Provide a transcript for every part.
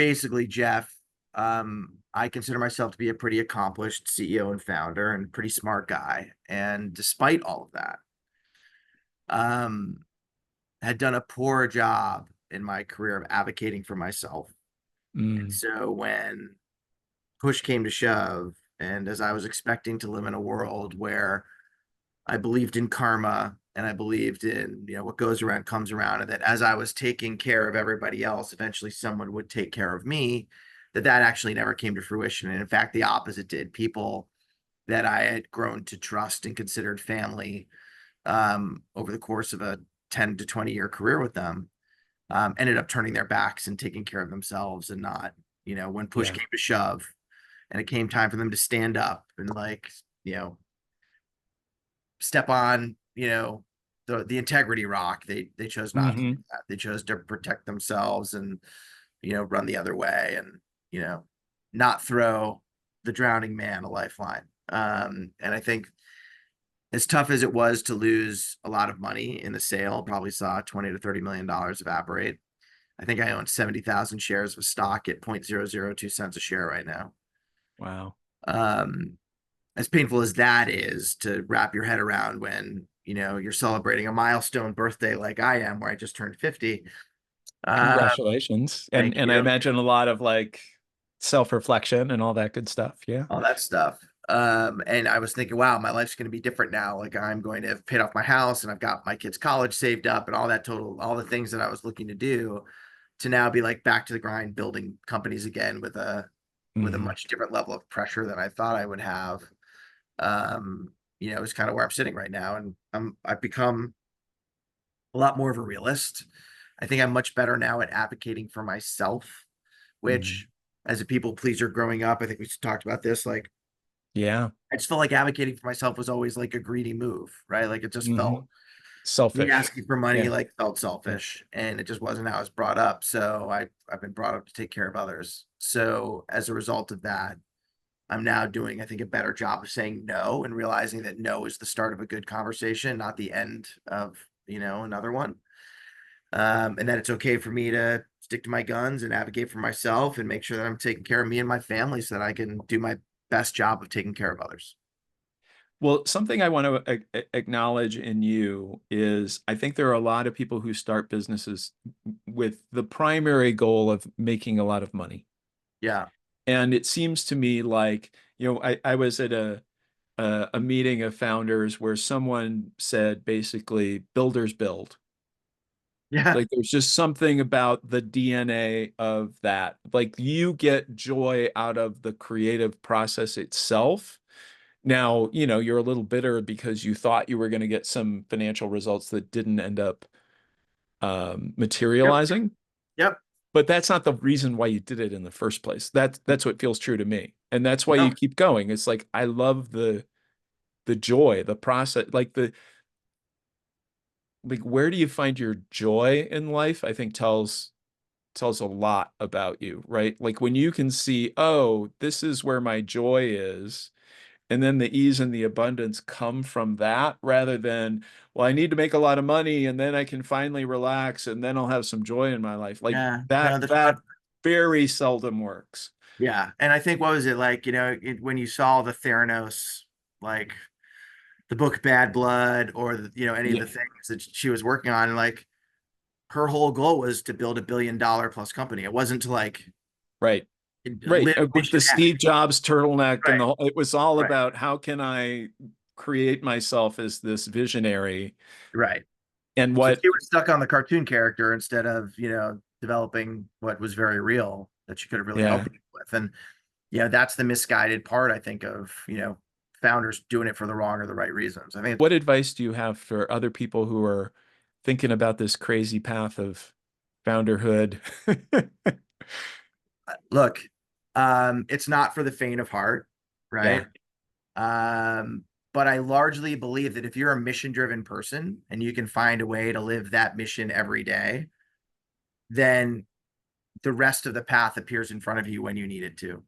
Basically, Jeff, I consider myself to be a pretty accomplished CEO and founder and pretty smart guy. And despite all of that, um, had done a poor job in my career of advocating for myself. And Mm, so when push came to shove, and as I was expecting to live in a world where I believed in karma and I believed in, what goes around comes around, and that as I was taking care of everybody else, eventually someone would take care of me, that actually never came to fruition. And in fact, the opposite did. People that I had grown to trust and considered family over the course of a 10 to 20-year career with them ended up turning their backs and taking care of themselves and not, when push yeah. came to shove and it came time for them to stand up and you know, step on, the integrity rock. They chose not to do Hmm. that. They chose to protect themselves and, run the other way and, you know, not throw the drowning man a lifeline. And I think as tough as it was to lose a lot of money in the sale, probably saw 20 to $30 million evaporate. I think I own 70,000 shares of stock at 0.002 cents a share right now. Wow. Um, as painful as that is to wrap your head around when, you're celebrating a milestone birthday like I am, where I just turned 50. Uh, Congratulations. And thank and I you. imagine a lot of like self-reflection and all that good stuff. Yeah. All that stuff. And I was thinking, wow, my life's going to be different now. Like I'm going to have paid off my house and I've got my kids' college saved up and all the things that I was looking to do to now be like back to the grind, building companies again with a Hmm. much different level of pressure than I thought I would have. Is kind of where I'm sitting right now. And I've become a lot more of a realist. I think I'm much better now at advocating for myself, Hmm. which as a people pleaser growing up, I think we talked about this, like Yeah. I just felt like advocating for myself was always like a greedy move, right? Like it just Hmm. felt me Selfish. asking for money Yeah. like felt Yeah. selfish and it just wasn't how I was brought up. So I've been brought up to take care of others. So as a result of that, I'm now doing, I think, a better job of saying no and realizing that no is the start of a good conversation, not the end of, another one. And that it's okay for me to stick to my guns and advocate for myself and make sure that I'm taking care of me and my family so that I can do my best job of taking care of others. Well, something I want to acknowledge in you is I think there are a lot of people who start businesses with the primary goal of making a lot of money. Yeah. And it seems to me like, I was at a meeting of founders where someone said basically builders build. Yeah. Like there's just something about the DNA of that. Like you get joy out of the creative process itself. Now, you're a little bitter because you thought you were going to get some financial results that didn't end up Yep. materializing. Yep. But that's not the reason why you did it in the first place. That's what feels true to me. And that's why you No. keep going. It's like I love the joy, the process, like where do you find your joy in life? I think tells a lot about you, right? Like when you can see, oh, this is where my joy is, and then the ease and the abundance come from that rather than, well, I need to make a lot of money and then I can finally relax and then I'll have some joy in my life. Like Yeah. No, that very seldom works. yeah. And I think, what was it like, when you saw the Theranos, like the book Bad Blood or, any of Yeah, the things that she was working on, like her whole goal was to build $1 billion plus company. It wasn't to like right. Right. live With the mission X. Steve Jobs turtleneck and Right. the whole, it was all Right. about how can I create myself as this visionary Right. and So what, she was stuck on the cartoon character instead of, developing what was very real that she could have really yeah. helped people with. And, that's the misguided part, I think, of, founders doing it for the wrong or the right reasons. I think, What advice do you have for other people who are thinking about this crazy path of founderhood? look, it's not for the faint of heart, right? Yeah. Um, but I largely believe that if you're a mission driven person and you can find a way to live that mission every day, then the rest of the path appears in front of you when you need it to.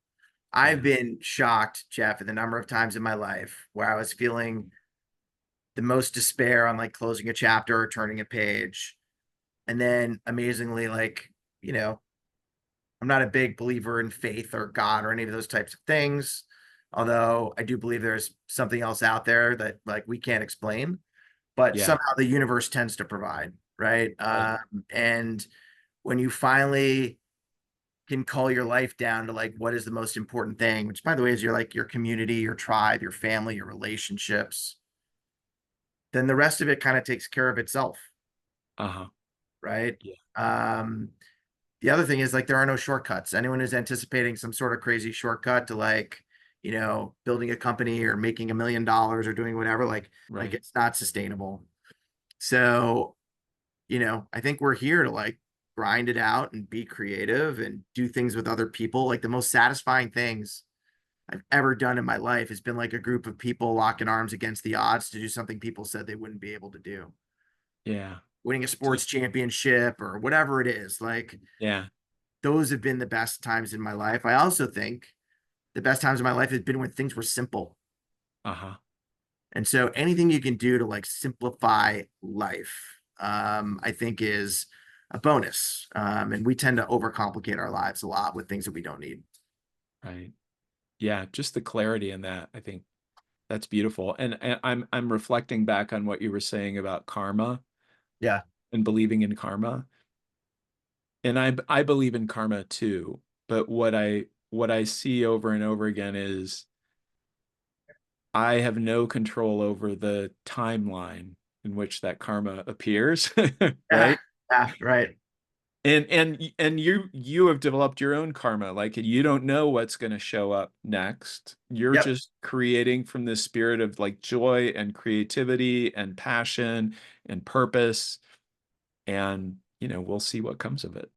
I've Yeah. been shocked, Jeff, at the number of times in my life where I was feeling the most despair on like closing a chapter or turning a page. And then amazingly, like, you know, I'm not a big believer in faith or God or any of those types of things. Although I do believe there's something else out there that like we can't explain, but Yeah. somehow the universe tends to provide, right? Right. And when you finally can call your life down to like what is the most important thing, which by the way is your community, your tribe, your family, your relationships, then the rest of it kind of takes care of itself, Uh-huh. right? Yeah. Um, the other thing is like there are no shortcuts. Anyone who's anticipating some sort of crazy shortcut to like, building a company or making $1 million or doing whatever, like Right. it's not sustainable. So, I think we're here to like grind it out and be creative and do things with other people. Like the most satisfying things I've ever done in my life has been like a group of people locking arms against the odds to do something people said they wouldn't be able to do. Yeah. Winning a Do you- sports championship or whatever it is. Like Yeah. those have been the best times in my life. I also think the best times in my life has been when things were simple. Uh-huh. And so anything you can do to like simplify life, I think is a bonus. And we tend to overcomplicate our lives a lot with things that we don't need. Right. Yeah, just the clarity in that, I think that's beautiful. And I'm reflecting back on what you were saying about karma Yeah. and believing in karma. And I believe in karma too, but what I see over and over again is I have no control over the timeline in which that karma appears, Yeah. right? Yeah. Right. And you have developed your own karma. Like you don't know what's going to show up next. You're Yep. just creating from this spirit of like joy and creativity and passion and purpose. And we'll see what comes of it.